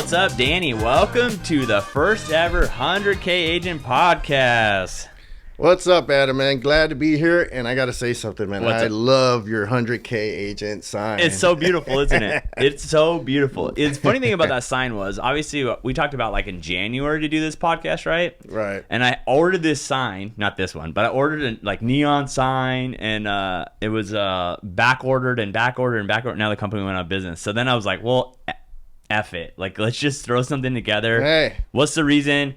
What's up, Danny? Welcome to the first ever 100K Agent Podcast. What's up, Adam, man? Glad to be here, and I got to say something, man. What's I up? love your 100K Agent sign. It's so beautiful, isn't it? It's so beautiful. It's funny thing about that sign was, obviously, we talked about like in January to do this podcast, right? Right. And I ordered this sign, not this one, but I ordered a like neon sign, and it was back ordered. Now the company went out of business. So then I was like, well, F it. Like, let's just throw something together. Hey. What's the reason?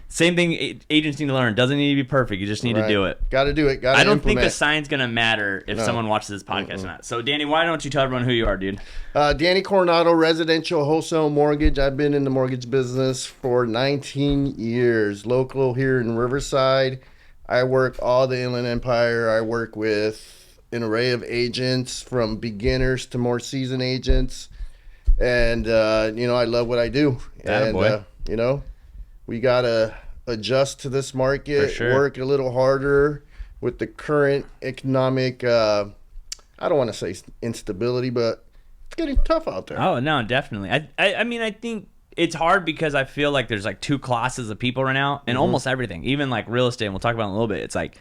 Same thing agents need to learn. Doesn't need to be perfect. You just need to do it. Got to do it. Got to I don't think implement. the sign's going to matter if someone watches this podcast or not. So, Danny, why don't you tell everyone who you are, dude? Danny Coronado, residential wholesale mortgage. I've been in the mortgage business for 19 years. Local here in Riverside. I work all the Inland Empire. I work with an array of agents from beginners to more seasoned agents. And, I love what I do. Attaboy. And, we got to adjust to this market, For sure. work a little harder with the current economic, I don't want to say instability, but it's getting tough out there. Oh, no, definitely. I mean, I think it's hard because I feel like there's like two classes of people right now in almost everything, even like real estate. And we'll talk about it in a little bit. It's like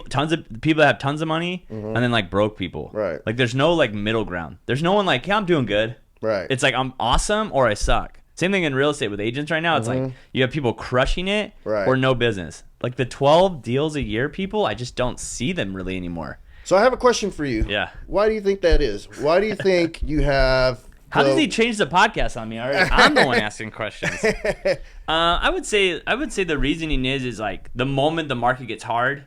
tons of people that have tons of money and then like broke people. Right. Like there's no like middle ground. There's no one like, yeah, I'm doing good. Right. It's like I'm awesome or I suck. Same thing in real estate with agents right now. It's like you have people crushing it or no business. Like the 12 deals a year people, I just don't see them really anymore. So I have a question for you. Yeah. Why do you think that is? Why do you think you have... How does he change the podcast on me already? I'm the one asking questions. I would say the reasoning is like the moment the market gets hard,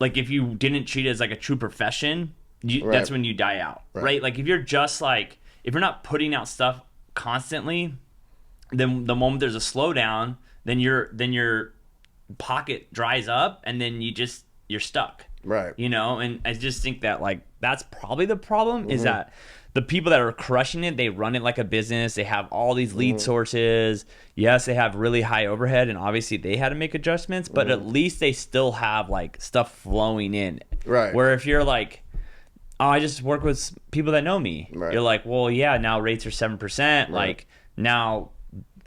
like if you didn't treat it as like a true profession, that's when you die out, right? Like if you're just like, if you're not putting out stuff constantly, then the moment there's a slowdown, then your pocket dries up and then you're stuck. Right. And I just think that like that's probably the problem is that the people that are crushing it, they run it like a business. They have all these lead sources. Yes, they have really high overhead and obviously they had to make adjustments, but at least they still have like stuff flowing in. Right. Where if you're like, oh, I just work with people that know me. Right. You're like, well, yeah, now rates are 7%. Like now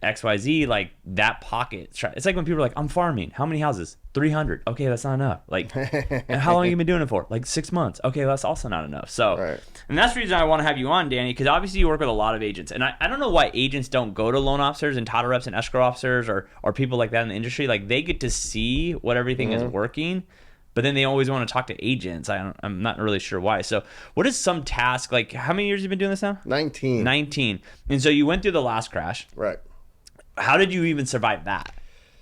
XYZ, like that pocket. It's like when people are like, I'm farming. How many houses? 300. Okay, that's not enough. Like, and how long have you been doing it for? Like 6 months. Okay, that's also not enough. So, and that's the reason I want to have you on, Danny, because obviously you work with a lot of agents. And I don't know why agents don't go to loan officers and title reps and escrow officers or people like that in the industry. Like they get to see what everything is working. But then they always want to talk to agents. I'm not really sure why. So what is some task? Like how many years have you been doing this now? 19. 19. And so you went through the last crash. Right. How did you even survive that?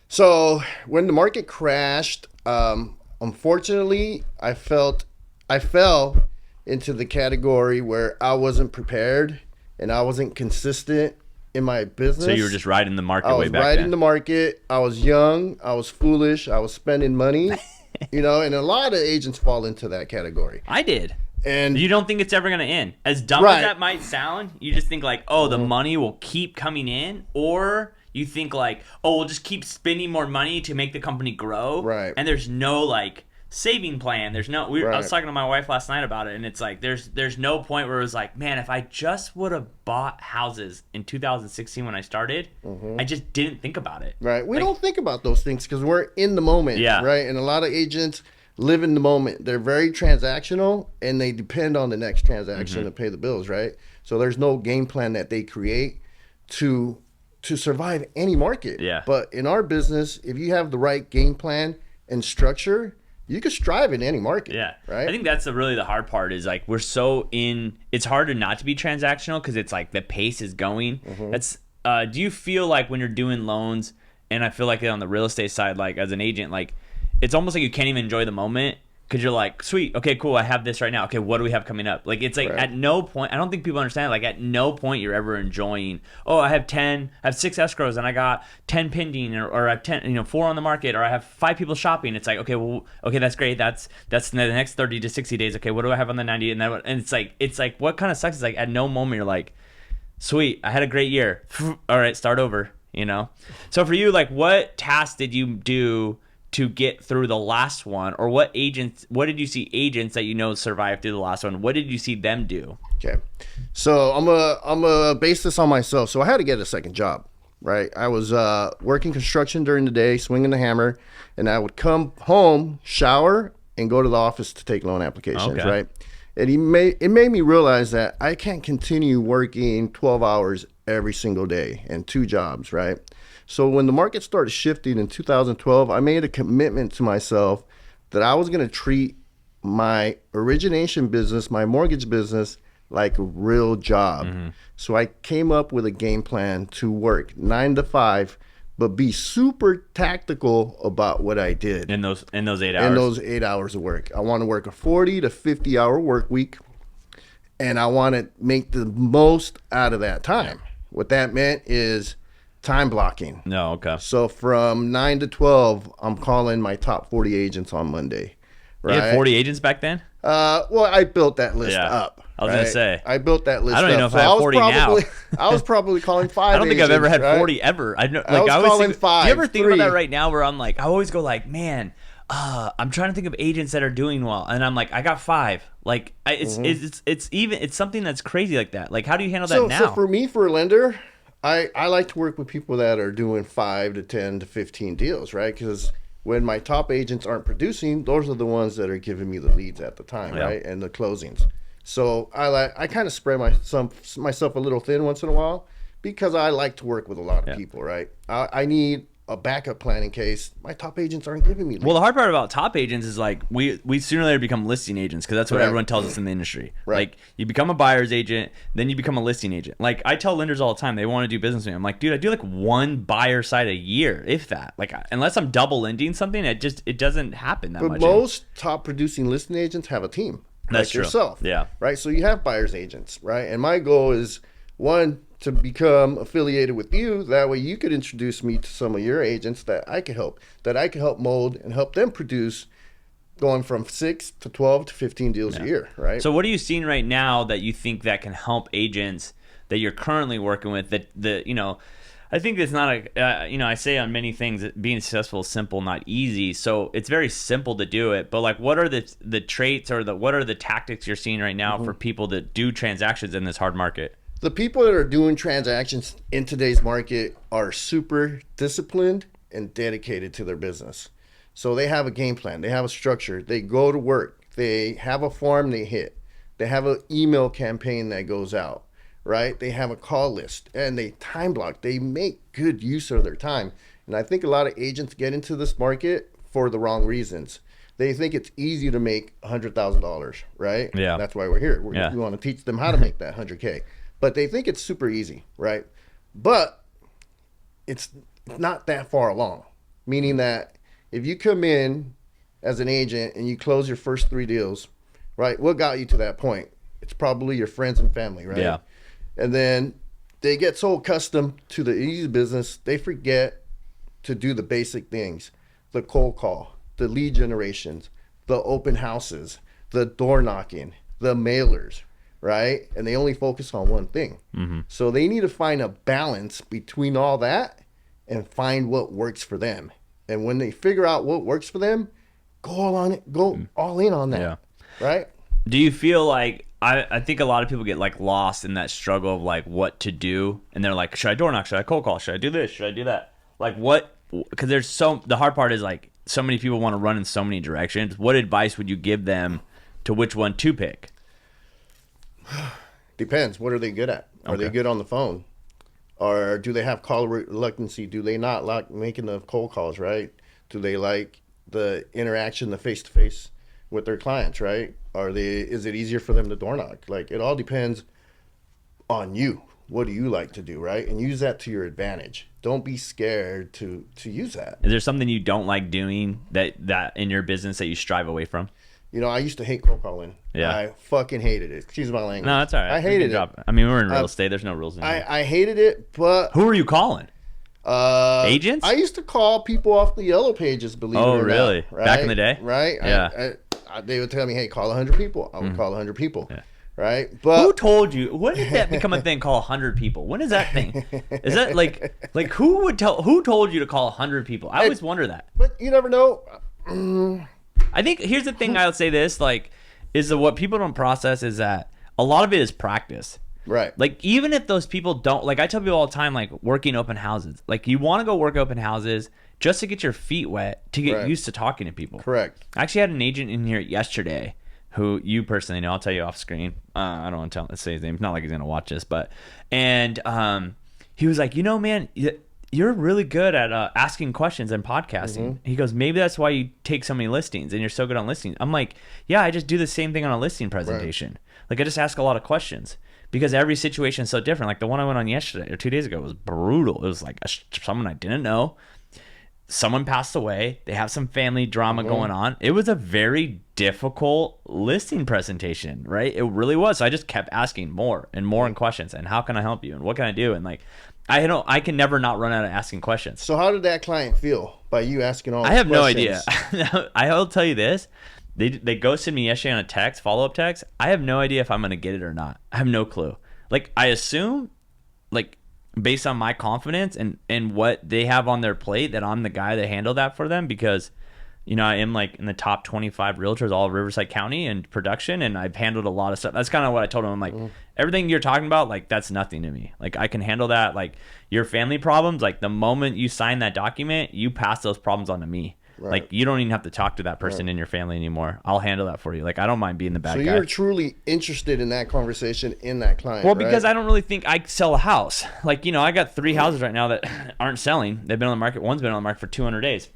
So when the market crashed, unfortunately, I fell into the category where I wasn't prepared and I wasn't consistent in my business. So you were just riding the market way back then. I was riding the market. I was young. I was foolish. I was spending money. And a lot of agents fall into that category. I did. And you don't think it's ever going to end. As dumb as that might sound, you just think like, oh, the money will keep coming in, or you think like, oh, we'll just keep spending more money to make the company grow. Right. And there's no like saving plan. There's no. I was talking to my wife last night about it, and it's like there's no point where it was like, man, if I just would have bought houses in 2016 when I started, I just didn't think about it. Right. We don't think about those things because we're in the moment. Yeah. Right. And a lot of agents live in the moment. They're very transactional and they depend on the next transaction to pay the bills. Right. So there's no game plan that they create to survive any market. Yeah. But in our business, if you have the right game plan and structure, you can strive in any market. Yeah. Right. I think that's really the hard part is like we're so in. It's harder not to be transactional because it's like the pace is going. That's. Do you feel like when you're doing loans, and I feel like on the real estate side, like as an agent, like it's almost like you can't even enjoy the moment because you're like, sweet, okay, cool, I have this right now. Okay, what do we have coming up? Like it's like at no point. I don't think people understand. Like at no point you're ever enjoying. Oh, I have 6 escrows and I got 10 pending, or I have 10, 4 on the market, or I have 5 people shopping. It's like, okay, that's great. That's the next 30 to 60 days. Okay, what do I have on the 90? And it's like what kind of sucks is like at no moment you're like, sweet, I had a great year. All right, start over. So for you, like, what tasks did you do to get through the last one, or what did you see agents that survived through the last one? What did you see them do? Okay. So I'm a base this on myself. So I had to get a second job, right? I was working construction during the day, swinging the hammer, and I would come home, shower, and go to the office to take loan applications, Okay. right? And it made me realize that I can't continue working 12 hours every single day and 2 jobs, right? So when the market started shifting in 2012, I made a commitment to myself that I was going to treat my origination business, my mortgage business, like a real job. So I came up with a game plan to work 9 to 5, but be super tactical about what I did In those 8 hours. in those 8 hours of work. I want to work a 40 to 50 hour work week, and I want to make the most out of that time. What that meant is time blocking. No, okay. So from 9 to 12, I'm calling my top 40 agents on Monday. Right? You had 40 agents back then? Well, I built that list Yeah. up. I was gonna say. I built that list up. I don't even know if So I have was 40 now. I was probably calling 5 I don't think I've ever had agents, right? 40 ever. I know, like I was always calling think, 5, do you ever think 3. about that right now where I'm like, I always go like, man, I'm trying to think of agents that are doing well, and I'm like, I got 5. Like, it's something that's crazy like that. Like, how do you handle that now? So for me, for a lender, I like to work with people that are doing 5 to 10 to 15 deals, right? Because when my top agents aren't producing, those are the ones that are giving me the leads at the time, Yeah. right? And the closings. So I kind of spread myself a little thin once in a while because I like to work with a lot of people, right? I need a backup plan in case my top agents aren't giving me leads. Well, the hard part about top agents is like we sooner or later become listing agents because that's what Right. everyone tells us in the industry. Right. Like you become a buyer's agent, then you become a listing agent. Like I tell lenders all the time, they want to do business with me. I'm like, dude, I do like one buyer side a year, if that. Like unless I'm double lending something, it doesn't happen that But much. most top producing listing agents have a team. That's like true. yourself. Yeah. Right. So you have buyer's agents, right? And my goal is one, to become affiliated with you. That way you could introduce me to some of your agents that I could help mold and help them produce going from 6 to 12 to 15 deals a year, right? So what are you seeing right now that you think that can help agents that you're currently working with I think it's not I say on many things that being successful is simple, not easy. So it's very simple to do it. But like, what are the traits or what are the tactics you're seeing right now for people that do transactions in this hard market? The people that are doing transactions in today's market are super disciplined and dedicated to their business. So they have a game plan. They have a structure. They go to work. They have a form they hit. They have an email campaign that goes out, right? They have a call list and they time block. They make good use of their time. And I think a lot of agents get into this market for the wrong reasons. They think it's easy to make $100,000, right? Yeah. That's why we're here. We want to teach them how to make that 100K. But they think it's super easy, right? But it's not that far along. Meaning that if you come in as an agent and you close your first 3 deals, right? What got you to that point? It's probably your friends and family, right? Yeah. And then they get so accustomed to the easy business, they forget to do the basic things. The cold call, the lead generations, the open houses, the door knocking, the mailers, right? And they only focus on one thing. So they need to find a balance between all that and find what works for them. And when they figure out what works for them, go all in on that. Yeah. Right? Do you feel like I think a lot of people get like lost in that struggle of like what to do, and they're like, should I door knock? Should I cold call? Should I do this? Should I do that? Like what? Because the hard part is like so many people want to run in so many directions. What advice would you give them to which one to pick? Depends. What are they good at? Are they good on the phone? Or do they have call reluctancy? Do they not like making the cold calls, right? Do they like the interaction, the face-to-face with their clients, right? Is it easier for them to door knock? Like, it all depends on you. What do you like to do, right? And use that to your advantage. Don't be scared to use that. Is there something you don't like doing that in your business that you strive away from? You know, I used to hate cold calling. Yeah. I fucking hated it. Excuse my language. No, that's all right. I hated it. I mean, we're in real estate. There's no rules in here. I hated it, but Who are you calling? Agents? I used to call people off the yellow pages, believe it or not. Really? Right? Back in the day? Right? Yeah. They would tell me, hey, call 100 people. I would call 100 people. Yeah. Right? But who told you? When did that become a thing? Call 100 people. When is that thing? Is that like who told you to call 100 people? I always wonder that. But you never know. I think here's the thing. I would say this is that what people don't process is that a lot of it is practice. Right. Like, even if those people don't, like, I tell people all the time, like, working open houses, like, you want to go work open houses just to get your feet wet, to get used to talking to people. Correct. I actually had an agent in here yesterday who you personally know. I'll tell you off screen. I don't want to say his name. It's not like he's going to watch this, but, and he was like, man, you're really good at asking questions and podcasting. He goes, maybe that's why you take so many listings and you're so good on listings. I'm like, yeah, I just do the same thing on a listing presentation. Like, I just ask a lot of questions because every situation is so different. Like the one I went on yesterday or 2 days ago was brutal. It was like someone I didn't know. Someone passed away. They have some family drama going on. It was a very difficult listing presentation, right? It really was. So I just kept asking more and more questions. And how can I help you? And what can I do? And like, I can never not run out of asking questions. So how did that client feel by you asking all? I have no idea. I will tell you this: they ghosted me yesterday on a text, follow-up text. I have no idea if I'm gonna get it or not. I have no clue. Like, I assume, like, based on my confidence and what they have on their plate, that I'm the guy that handled that for them, because I am like in the top 25 realtors all of Riverside County and production, and I've handled a lot of stuff. That's kind of what I told them. I'm like, everything you're talking about, like, that's nothing to me. Like, I can handle that. Like, your family problems, like, the moment you sign that document, you pass those problems on to me. Right. Like, you don't even have to talk to that person in your family anymore. I'll handle that for you. Like, I don't mind being the bad guy. So you're truly interested in that conversation in that client, well, because I don't really think I sell a house. Like, I got 3 houses right now that aren't selling. They've been on the market. One's been on the market for 200 days.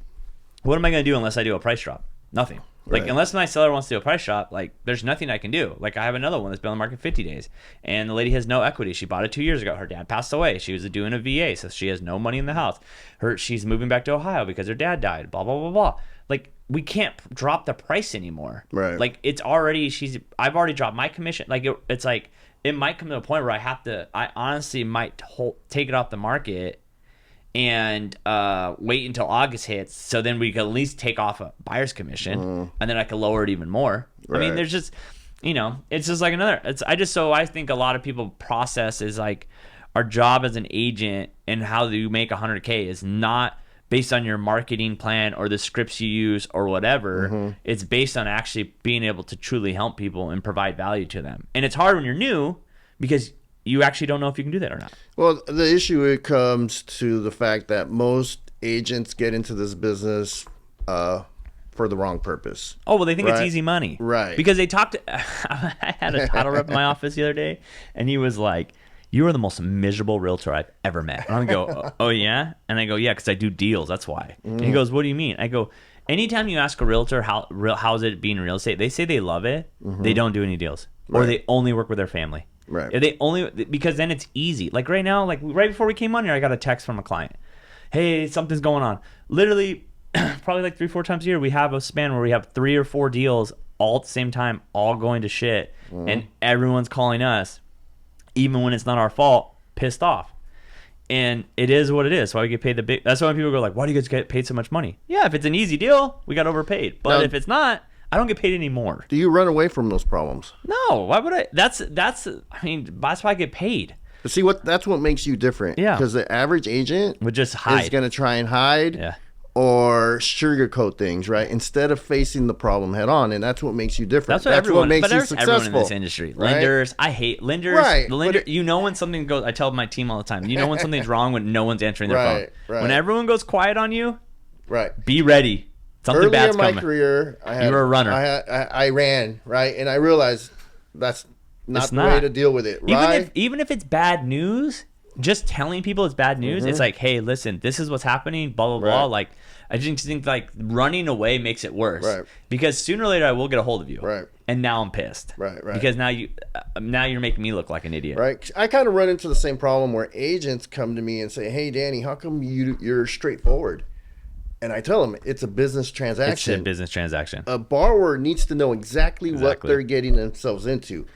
What am I going to do unless I do a price drop? Nothing. Like, unless my seller wants to do a price drop, like, there's nothing I can do. Like, I have another one that's been on the market 50 days, and the lady has no equity. She bought it 2 years ago. Her dad passed away. She was doing a VA, so she has no money in the house. She's moving back to Ohio because her dad died, blah, blah, blah, blah. Like, we can't drop the price anymore. Right. Like, it's already, I've already dropped my commission. Like, it's like, it might come to a point where I honestly might take it off the market and wait until August hits, so then we can at least take off a buyer's commission, and then I can lower it even more. Right. I mean, there's just, it's just like another. I think a lot of people process is like, our job as an agent and how do you make 100K is not based on your marketing plan or the scripts you use or whatever. It's based on actually being able to truly help people and provide value to them. And it's hard when you're new because you actually don't know if you can do that or not. Well, the issue, it comes to the fact that most agents get into this business for the wrong purpose. Oh, well, they think it's easy money. Right. Because they talked to, I had a title rep in my office the other day, and he was like, "You are the most miserable realtor I've ever met." And I go, "Oh, yeah?" And I go, "Yeah, because I do deals. That's why." And he goes, "What do you mean?" I go, anytime you ask a realtor how's it being in real estate, they say they love it. They don't do any deals. Or they only work with their family. Right. Because then it's easy. Like right now, like right before we came on here, I got a text from a client. "Hey, something's going on." Literally, probably like 3-4 times a year, we have a span where we have 3 or 4 deals all at the same time, all going to shit. And everyone's calling us, even when it's not our fault, pissed off. And it is what it is. So I get paid that's why people go like, "Why do you guys get paid so much money?" Yeah, if it's an easy deal, we got overpaid. But if it's not, I don't get paid anymore. Do you run away from those problems? No. Why would I? That's why I get paid. But see, that's what makes you different. Yeah. Because the average agent would just hide. Is going to try and hide or sugarcoat things, right? Instead of facing the problem head on. And that's what makes you different. That's what makes you successful. Everyone in this industry. Right? Lenders. I hate lenders. Right. When something goes, I tell my team all the time, when something's wrong when no one's answering their phone. Right. When everyone goes quiet on you, be ready. Something bad's coming. Early in my career, you were a runner. I ran, right? And I realized that's not the way to deal with it, right? Even if it's bad news, just telling people it's bad news, it's like, "Hey, listen, this is what's happening, blah, blah, blah." Like, I just think like running away makes it worse. Right. Because sooner or later I will get a hold of you. Right. And now I'm pissed. Right. Because now you're making me look like an idiot. Right. I kind of run into the same problem where agents come to me and say, "Hey, Danny, how come you're straightforward?" And I tell them it's a business transaction. It's a business transaction. A borrower needs to know exactly what they're getting themselves into.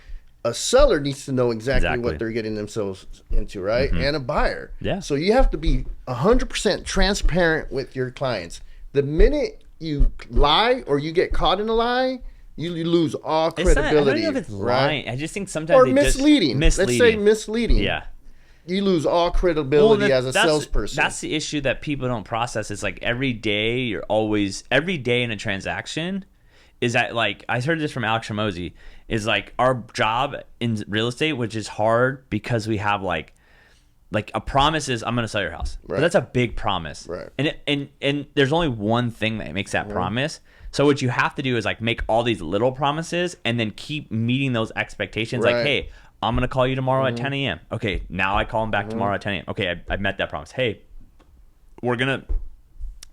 A seller needs to know exactly what they're getting themselves into, right? And a buyer. Yeah. So you have to be 100% transparent with your clients. The minute you lie or you get caught in a lie, you lose all credibility. I don't know if it's lying. I just think sometimes or misleading. Let's say misleading. Yeah. You lose all credibility as a salesperson. That's the issue that people don't process. It's like every day in a transaction is that, like, I heard this from Alex Ramosi. is like our job in real estate, which is hard because we have like a promise is I'm going to sell your house. Right. But that's a big promise. Right. And there's only one thing that makes that promise. So what you have to do is like make all these little promises and then keep meeting those expectations. Right. Like, hey, I'm going to call you tomorrow at 10 a.m. Okay, now I call him back tomorrow at 10 a.m. Okay, I met that promise. Hey, we're going to,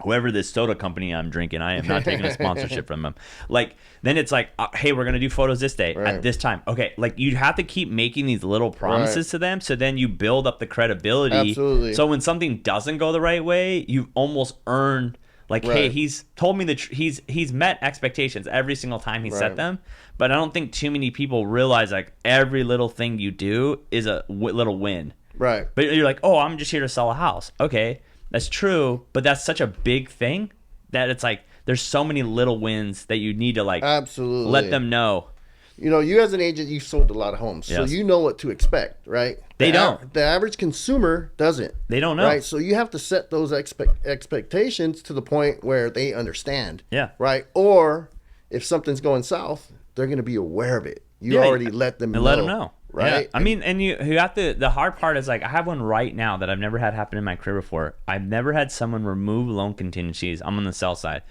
whoever this soda company I'm drinking, I am not taking a sponsorship from them. Like, then it's like, hey, we're going to do photos this day at this time. Okay, like you have to keep making these little promises to them, so then you build up the credibility. Absolutely. So when something doesn't go the right way, you've almost earned, like, hey, he's told me that he's met expectations every single time he set them. But I don't think too many people realize like every little thing you do is a little win. Right. But you're like, oh, I'm just here to sell a house. Okay, that's true, but that's such a big thing that it's like there's so many little wins that you need to like absolutely let them know. You know, you as an agent, you've sold a lot of homes, so you know what to expect, right? They don't. The average consumer doesn't. They don't know. Right? So you have to set those expectations to the point where they understand. Yeah. Right? Or if something's going south, they're going to be aware of it. You already let them know. Let them know. Right? Yeah. I mean, and you have to, the hard part is like, I have one right now that I've never had happen in my career before. I've never had someone remove loan contingencies. I'm on the sell side.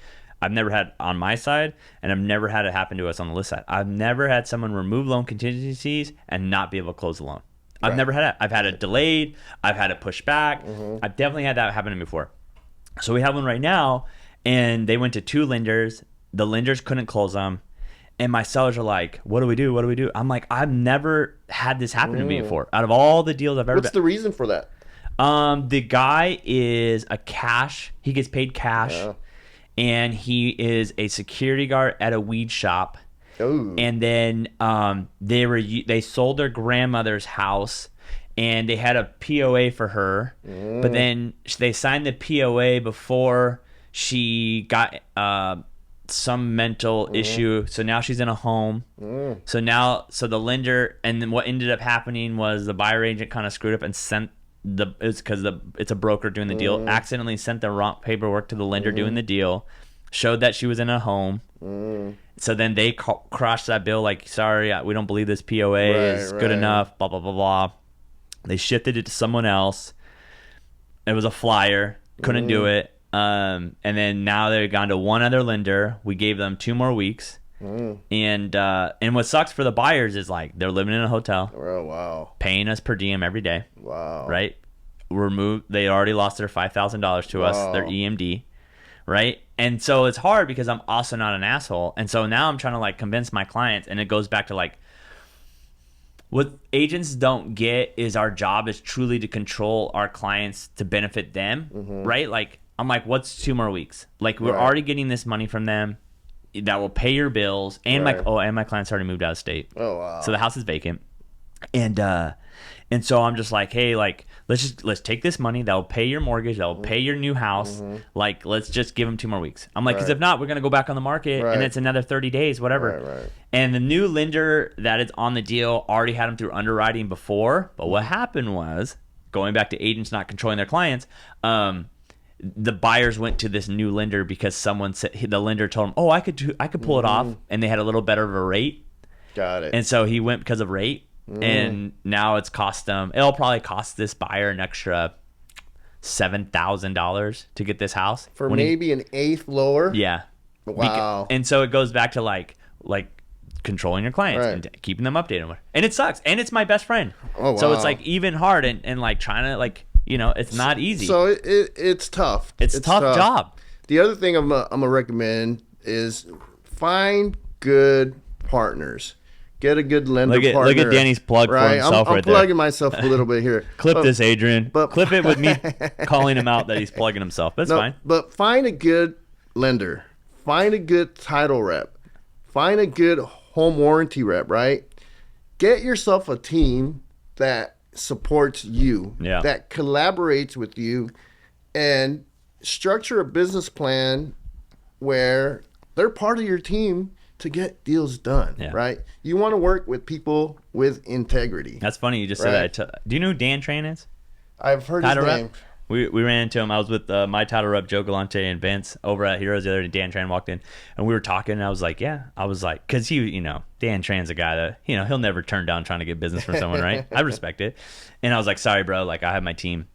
I've never had on my side, and I've never had it happen to us on the list side. I've never had someone remove loan contingencies and not be able to close the loan. I've never had that. I've had it delayed. I've had it pushed back. I've definitely had that happen to me before. So we have one right now, and they went to 2 lenders. The lenders couldn't close them. And my sellers are like, what do we do? What do we do? I'm like, I've never had this happen to me before. Out of all the deals I've ever What's the reason for that? The guy is a cash. He gets paid cash. Yeah. And he is a security guard at a weed shop. Ooh. And then they sold their grandmother's house, and they had a POA for her. But then they signed the POA before she got some mental issue, so now she's in a home. So the lender, and then what ended up happening was the buyer agent kind of screwed up and sent it's because it's a broker doing the deal, accidentally sent the wrong paperwork to the lender doing the deal, showed that she was in a home. So then they crushed that bill like, sorry, we don't believe this POA is good enough, blah blah blah blah. They shifted it to someone else. It was a flyer, couldn't do it. And then now they've gone to one other lender. We gave them 2 more weeks. And what sucks for the buyers is like they're living in a hotel. Oh wow. Paying us per diem every day. Wow. Right? They already lost their $5,000 to us, their EMD. Right? And so it's hard because I'm also not an asshole. And so now I'm trying to like convince my clients, and it goes back to like what agents don't get is our job is truly to control our clients to benefit them. Right? Like I'm like, what's 2 more weeks? Like we're already getting this money from them that will pay your bills, and my client's already moved out of state. Oh wow. So the house is vacant. And so I'm just like, hey, like let's take this money that will pay your mortgage, that will pay your new house. Like let's just give them 2 more weeks. I'm like, because if not, we're gonna go back on the market, and it's another 30 days, whatever. And the new lender that is on the deal already had them through underwriting before. But what happened was, going back to agents not controlling their clients, the buyers went to this new lender because someone said, the lender told him, oh, I could pull it off, and they had a little better of a rate. Got it. And so he went because of rate. And now it'll probably cost this buyer an extra $7,000 to get this house for maybe an eighth lower. Yeah. Wow. And so it goes back to like controlling your clients and keeping them updated. And it sucks. And it's my best friend. Oh, wow. So it's like even hard and like trying to like, it's not easy. So it's tough. It's a tough job. The other thing I'm gonna recommend is find good partners. Get a good lender partner. Look at Danny's plug for himself I'm plugging myself a little bit here. Clip this, Adrian. Clip it with me calling him out that he's plugging himself. That's fine. But find a good lender. Find a good title rep. Find a good home warranty rep, right? Get yourself a team that supports you, that collaborates with you, and structure a business plan where they're part of your team to get deals done, right? You want to work with people with integrity. That's funny you just said that. Do you know who Dan Tran is? I've heard his name. We ran into him. I was with my title rep, Joe Galante, and Vince over at Heroes the other day. Dan Tran walked in, and we were talking, and I was like, because he, Dan Tran's a guy that, he'll never turn down trying to get business from someone, right? I respect it. And I was like, sorry, bro, like, I have my team.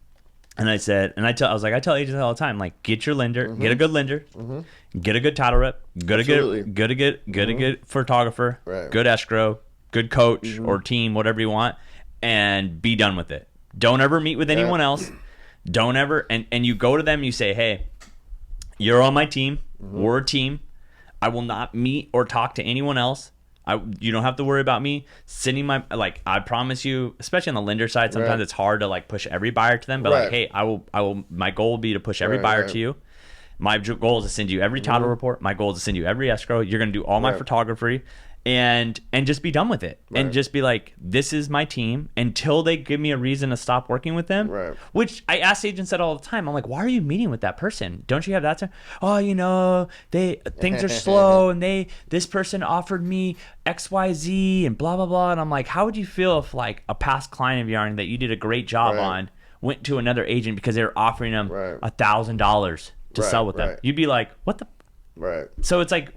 And I said, I tell agents all the time, like, get your lender, get a good lender, get a good title rep, get a good photographer, good escrow, good coach or team, whatever you want, and be done with it. Don't ever meet with anyone else. Don't ever, and you go to them, you say, hey, you're on my team, we're a team. I will not meet or talk to anyone else. You don't have to worry about me sending I promise you, especially on the lender side, sometimes it's hard to like push every buyer to them, but like, hey, I will, my goal will be to push every buyer to you. My goal is to send you every title report. My goal is to send you every escrow. You're going to do all my photography and just be done with it. And just be like, this is my team until they give me a reason to stop working with them. Which I ask agents that all the time. I'm like, why are you meeting with that person? Don't you have that time? Oh, things are slow and this person offered me XYZ and blah, blah, blah. And I'm like, how would you feel if like a past client of yours that you did a great job on went to another agent because they were offering them $1,000 to sell with them? You'd be like, what the? So it's like,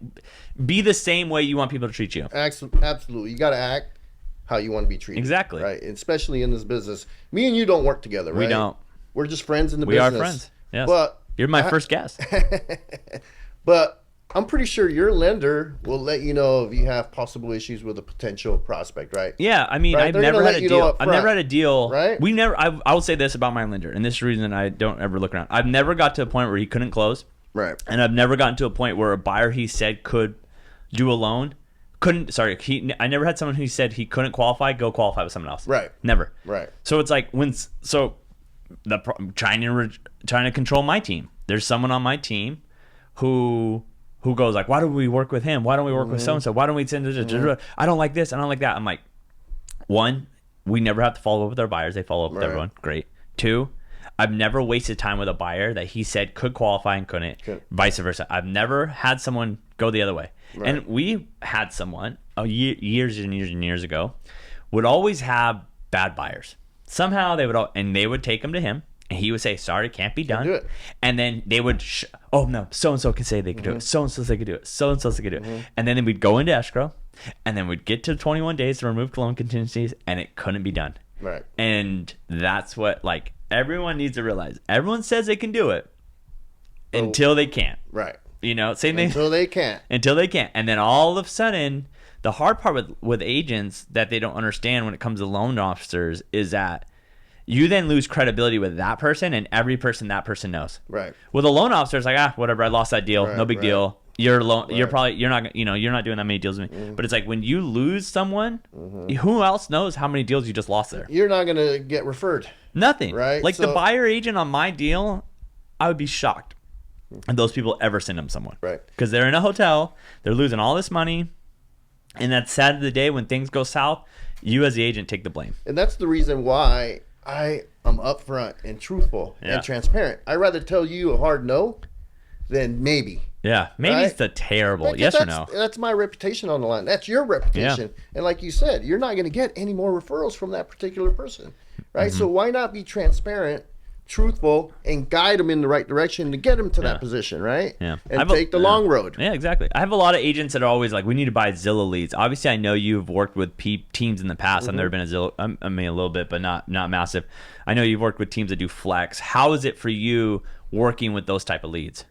be the same way you want people to treat you. Absolutely. You got to act how you want to be treated. Exactly. Right. Especially in this business. Me and you don't work together, right? We don't. We're just friends in the business. We are friends. Yes. But you're my first guest. But I'm pretty sure your lender will let you know if you have possible issues with a potential prospect, right? Yeah, I mean, I've never had a deal. I've never had a deal. Right? I will say this about my lender, and this is the reason I don't ever look around. I've never got to a point where he couldn't close. Right. And I've never gotten to a point where a buyer he said could do a loan I never had someone who said he couldn't qualify with someone else. Right. Never. Right. So it's like trying to control my team. There's someone on my team who goes like, why do we work with him? Why don't we work with so and so? Why don't we send it? I don't like this. I don't like that. I'm like, one, we never have to follow up with our buyers. They follow up with everyone. Great. Two, I've never wasted time with a buyer that he said could qualify and couldn't. Vice versa. I've never had someone go the other way. And we had someone years and years and years ago would always have bad buyers. Somehow they would take them to him, and he would say, sorry, can't be done. Do it. And then they would, oh no, so-and-so can say they could do it. So-and-so they could do it. So-and-so they could do it. And then we'd go into escrow, and then we'd get to 21 days to remove loan contingencies, and it couldn't be done. Right. And that's what, like, everyone needs to realize. Everyone says they can do it until they can't. Right. Same thing. Until they can't. Until they can't. And then all of a sudden, the hard part with agents that they don't understand when it comes to loan officers is that you then lose credibility with that person and every person that person knows. Right. With a loan officer, it's like, whatever, I lost that deal. No big deal. You're not doing that many deals with me. But it's like when you lose someone, who else knows how many deals you just lost there? You're not going to get referred. Nothing. Right. Like the buyer agent on my deal, I would be shocked if those people ever send them someone. Right. Because they're in a hotel, they're losing all this money, and that's sad of the day when things go south, you as the agent take the blame. And that's the reason why I am upfront and truthful and transparent. I'd rather tell you a hard no than maybe. Yeah, maybe it's the terrible yes or no. That's my reputation on the line. That's your reputation. Yeah. And like you said, you're not going to get any more referrals from that particular person, right? So why not be transparent, truthful, and guide them in the right direction to get them to that position, right? Yeah. And take the long road. Yeah, exactly. I have a lot of agents that are always like, we need to buy Zillow leads. Obviously, I know you've worked with teams in the past. I've never been a Zillow. I mean, a little bit, but not massive. I know you've worked with teams that do Flex. How is it for you working with those type of leads?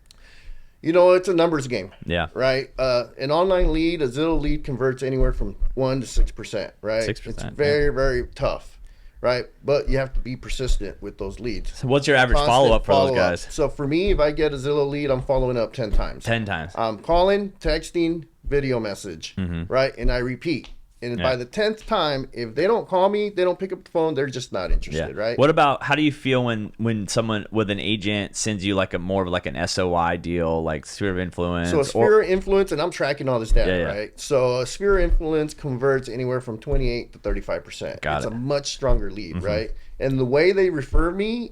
It's a numbers game. Yeah. Right? An online lead, a Zillow lead converts anywhere from 1% to 6%, right? 6%. It's very, very tough, right? But you have to be persistent with those leads. So what's your average follow-up for those guys? So for me, if I get a Zillow lead, I'm following up 10 times. 10 times. I'm calling, texting, video message, right? And I repeat. And by the 10th time, if they don't call me, they don't pick up the phone, they're just not interested, right? What about, how do you feel when someone with an agent sends you like more of like an SOI deal, like sphere of influence? So a sphere of influence, and I'm tracking all this data, right? So a sphere of influence converts anywhere from 28 to 35%. It's a much stronger lead, right? And the way they refer me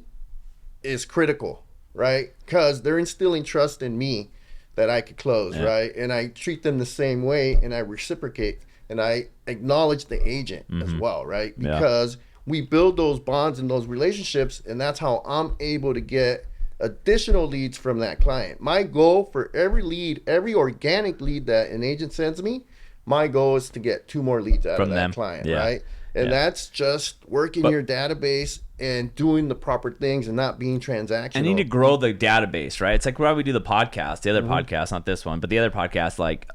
is critical, right? Because they're instilling trust in me that I could close, right? And I treat them the same way, and I reciprocate. And I acknowledge the agent as well, right? Because we build those bonds and those relationships, and that's how I'm able to get additional leads from that client. My goal for every lead, every organic lead that an agent sends me, my goal is to get 2 more leads out From of that them. client, Yeah. right? And that's just working your database and doing the proper things and not being transactional. I need to grow the database, right? It's like why we do the podcast, the other podcast, not this one, but the other podcast. Like,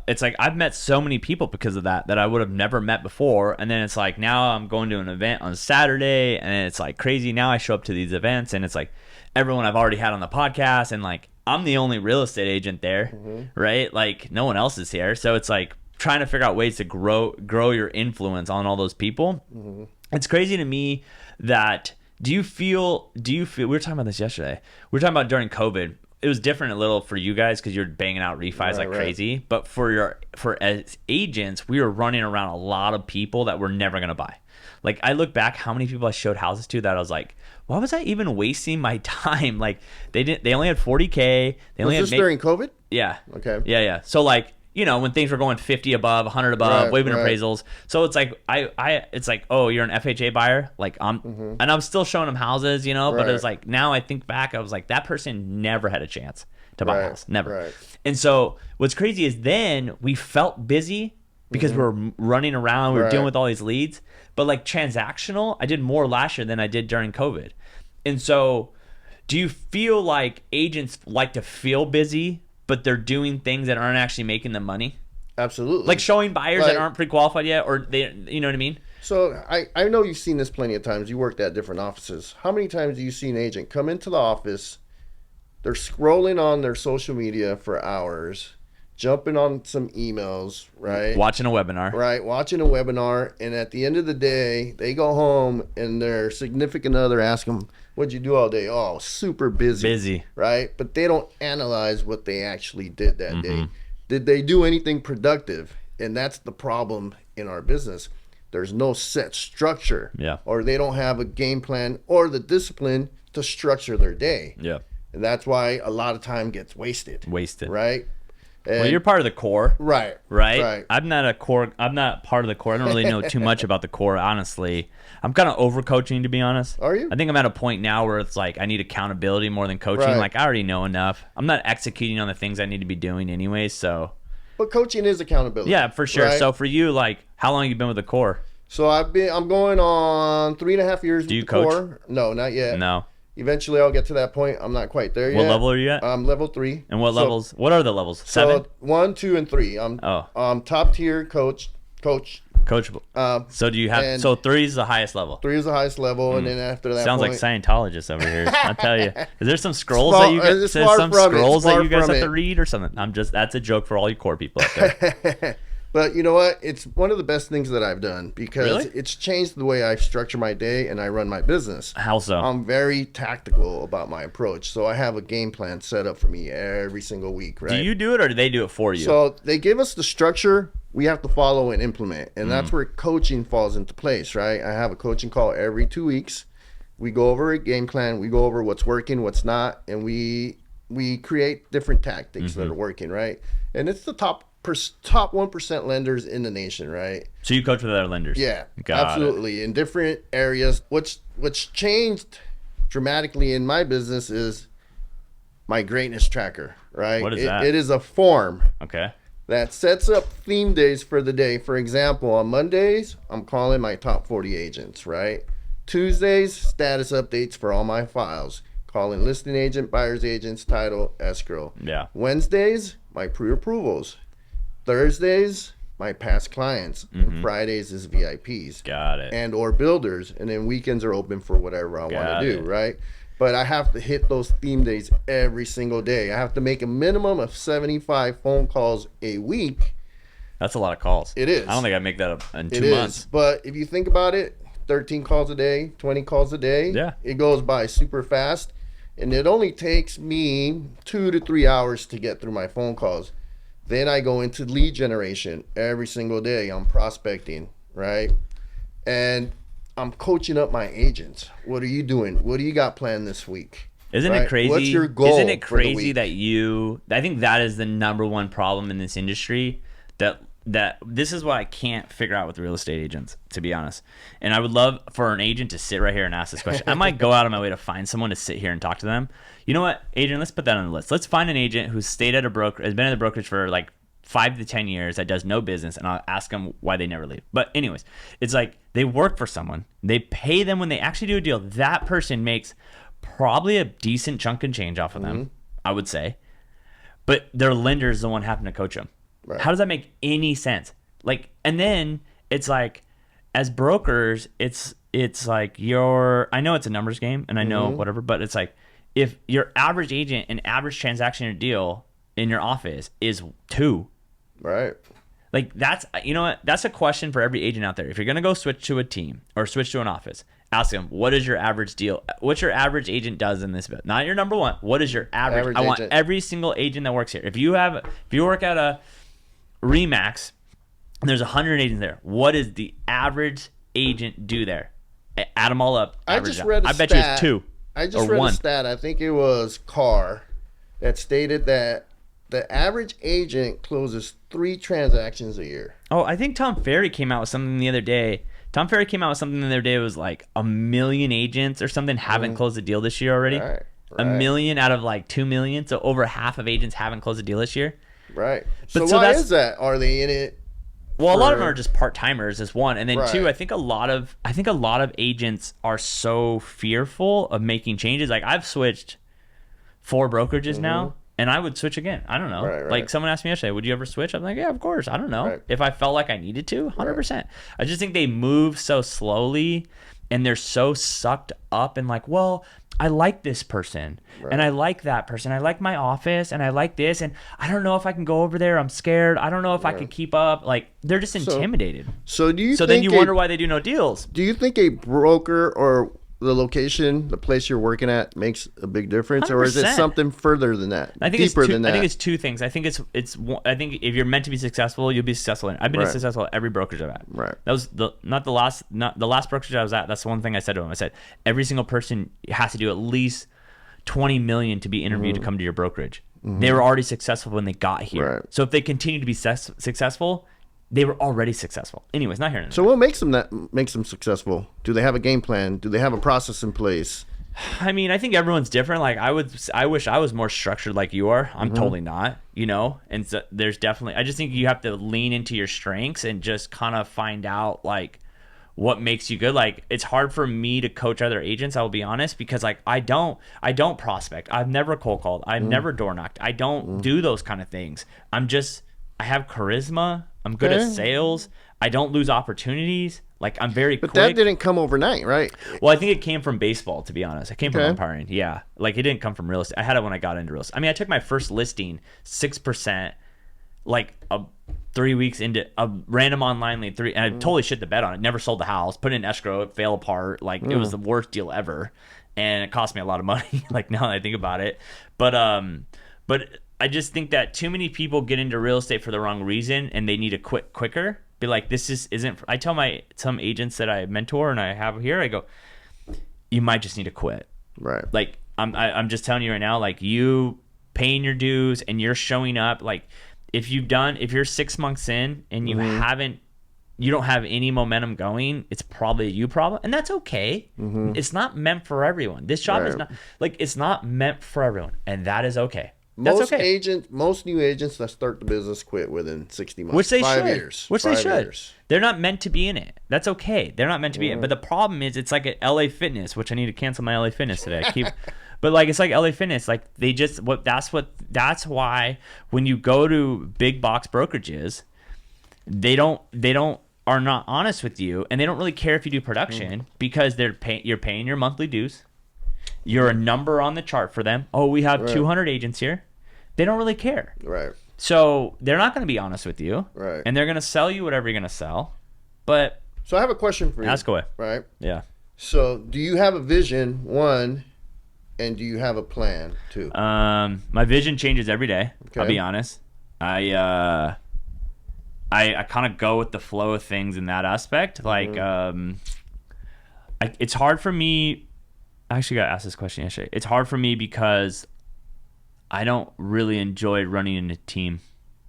it's like I've met so many people because of that I would have never met before. And then it's like now I'm going to an event on Saturday, and it's like crazy. Now I show up to these events, and it's like everyone I've already had on the podcast, and like I'm the only real estate agent there, right? Like no one else is here, so it's like trying to figure out ways to grow your influence on all those people. It's crazy to me that do you feel we were talking about this yesterday. We were talking about during COVID. It was different a little for you guys because you're banging out refis like crazy. But for as agents, we were running around a lot of people that were never gonna buy. Like I look back how many people I showed houses to that I was like, why was I even wasting my time? Like they only had 40K. They only was this during COVID? Yeah. Okay. Yeah. So like, you know, when things were going 50 above, 100 above, waiving appraisals. So it's like it's like, oh, you're an FHA buyer, like and I'm still showing them houses, you know. But it was like now I think back, I was like that person never had a chance to buy a house, never. And so what's crazy is then we felt busy because we were running around, we were dealing with all these leads. But like transactional, I did more last year than I did during COVID. And so, do you feel like agents like to feel busy, but they're doing things that aren't actually making them money? Absolutely. Like showing buyers that aren't pre-qualified yet, or they, you know what I mean? So I know you've seen this plenty of times. You worked at different offices. How many times do you see an agent come into the office, they're scrolling on their social media for hours, jumping on some emails, right? Watching a webinar. Right, watching a webinar, and at the end of the day, they go home and their significant other asks them, what'd you do all day? Oh, super busy. Right? But they don't analyze what they actually did that day. Did they do anything productive? And that's the problem in our business. There's no set structure. Yeah. Or they don't have a game plan or the discipline to structure their day. Yeah. And that's why a lot of time gets wasted. Right? And, well, you're part of the core. Right. I'm not part of the core. I don't really know too much about the core, honestly. I'm kind of over coaching, to be honest. Are you? I think I'm at a point now where it's like I need accountability more than coaching. Like I already know enough. I'm not executing on the things I need to be doing anyway, so. But coaching is accountability. Yeah, for sure. Right? So for you, like, how long have you been with the core? So I'm going on 3.5 years. Do you with the coach? Core. No, not yet. No. Eventually, I'll get to that point. I'm not quite there yet. What level are you at? I'm level 3. And what levels? What are the levels? 7? So 1, 2, and 3. I'm top tier coach. Coachable. So do you have? So 3 is the highest level. 3 is the highest level, and then after that, Sounds point, like Scientologists over here. I tell you, is there some scrolls that you guys? Have to read or something? That's a joke for all you core people out there. But you know what? It's one of the best things that I've done because Really? it's changed the way I structure my day and I run my business. How so? I'm very tactical about my approach. So I have a game plan set up for me every single week, right? Do you do it or do they do it for you? So they give us the structure we have to follow and implement. And that's where coaching falls into place, right? I have a coaching call every 2 weeks. We go over a game plan. We go over what's working, what's not. And we create different tactics that are working, right? And it's the top 1% lenders in the nation, right? So you coach with other lenders? Yeah, Got absolutely. In different areas. What's changed dramatically in my business is my greatness tracker, right? What is that? It is a form Okay. that sets up theme days for the day. For example, on Mondays, I'm calling my top 40 agents, right? Tuesdays, status updates for all my files. Calling listing agent, buyer's agents, title, escrow. Yeah. Wednesdays, my pre-approvals. Thursdays, my past clients. And Fridays is VIPs. Got it. And or builders. And then weekends are open for whatever I want to do, right? But I have to hit those theme days every single day. I have to make a minimum of 75 phone calls a week. That's a lot of calls. It is. I don't think I make that up in 2 It months. is. But if you think about it, 13 calls a day, 20 calls a day. Yeah. It goes by super fast. And it only takes me 2 to 3 hours to get through my phone calls. Then I go into lead generation every single day. I'm prospecting, right? And I'm coaching up my agents. What are you doing? What do you got planned this week? Isn't it crazy? What's your goal? Isn't it crazy that I think that is the number one problem in this industry, that that this is what I can't figure out with real estate agents, to be honest. And I would love for an agent to sit right here and ask this question. I might go out of my way to find someone to sit here and talk to them. You know what, agent? Let's put that on the list. Let's find an agent who's stayed at a broker, has been at the brokerage for like 5 to 10 years, that does no business, and I'll ask them why they never leave. But anyways, it's like they work for someone, they pay them when they actually do a deal. That person makes probably a decent chunk of change off of them, I would say. But their lender is the one having to coach them. Right. How does that make any sense? Like, and then it's like, as brokers, it's like I know it's a numbers game, and I know whatever, but it's like, if your average agent, an average transaction or deal in your office is 2. Right. Like, that's, you know what? That's a question for every agent out there. If you're going to go switch to a team or switch to an office, ask them, what is your average deal? What your average agent does in this bit? Not your number one. What is your average? I want every single agent that works here. If you work at a Remax and there's 100 agents there, what does the average agent do there? Add them all up. I just read a stat. I bet you it's 2. I just read a stat. I think it was Carr that stated that the average agent closes 3 transactions a year. Oh, I think Tom Ferry came out with something the other day. It was like 1 million agents or something haven't closed a deal this year already. Right. 1 million out of like 2 million. So over half of agents haven't closed a deal this year. Right. So why is that? Are they in it? Well, a lot of them are just part-timers is one. And then 2, I think a lot of agents are so fearful of making changes. Like, I've switched 4 brokerages now. And I would switch again. I don't know. Right. Like, someone asked me yesterday, would you ever switch? I'm like, yeah, of course. I don't know. Right. If I felt like I needed to, 100%. Right. I just think they move so slowly, and they're so sucked up and like, well, I like this person, and I like that person. I like my office, and I like this, and I don't know if I can go over there. I'm scared. I don't know if I can keep up. Like, they're just intimidated. So then you wonder why they do no deals. Do you think a broker or the location, the place you're working at, makes a big difference, 100%. Or is it something further than that? I think deeper than that. I think it's 2 things. I think I think if you're meant to be successful, you'll be successful. I've been successful at every brokerage I've at. Right. That was the last brokerage I was at. That's the one thing I said to him. I said every single person has to do at least 20 million to be interviewed to come to your brokerage. They were already successful when they got here. Right. So if they continue to be successful, they were already successful. Anyways, not here. So what makes them successful? Do they have a game plan? Do they have a process in place? I mean, I think everyone's different. Like, I wish I was more structured like you are. I'm totally not, And so there's definitely, I just think you have to lean into your strengths and just kind of find out like what makes you good. Like, it's hard for me to coach other agents, I will be honest, because like I don't prospect. I've never cold called. I've never door knocked. I don't do those kind of things. I have charisma. I'm good at sales. I don't lose opportunities. Like, I'm very quick. But that didn't come overnight, right? Well, I think it came from baseball, to be honest. It came from umpiring. Yeah. Like, it didn't come from real estate. I had it when I got into real estate. I mean, I took my first listing 6%, like 3 weeks into a random online lead, and I totally shit the bed on it. Never sold the house, put it in escrow, it fell apart. Like, it was the worst deal ever. And it cost me a lot of money, like, now that I think about it. But I just think that too many people get into real estate for the wrong reason, and they need to quit quicker. Be like, this isn't. I tell some agents that I mentor and I have here, I go, you might just need to quit. Right. Like, I'm just telling you right now, like, you paying your dues and you're showing up. Like, if you're 6 months in and you you don't have any momentum going, it's probably a you problem, and that's okay. It's not meant for everyone. This job is not like, it's not meant for everyone, and that is okay. That's Most new agents that start the business quit within 60 months. Which they 5 should. years. Which they should. They're not meant to be in it. That's okay. They're not meant to be in it. But the problem is, it's like an LA Fitness, which I need to cancel my LA Fitness today. But like, it's like LA Fitness. Like, that's why when you go to big box brokerages, they are not honest with you, and they don't really care if you do production because you're paying your monthly dues. You're a number on the chart for them. Oh, we have 200 agents here. They don't really care. Right. So they're not going to be honest with you. Right. And they're going to sell you whatever you're going to sell. But so I have a question for you. Ask away. Right. Yeah. So do you have a vision, one, and do you have a plan, two? My vision changes every day. Okay. I'll be honest. I kind of go with the flow of things in that aspect. Like, it's hard for me. I actually got asked this question yesterday. It's hard for me because I don't really enjoy running in a team.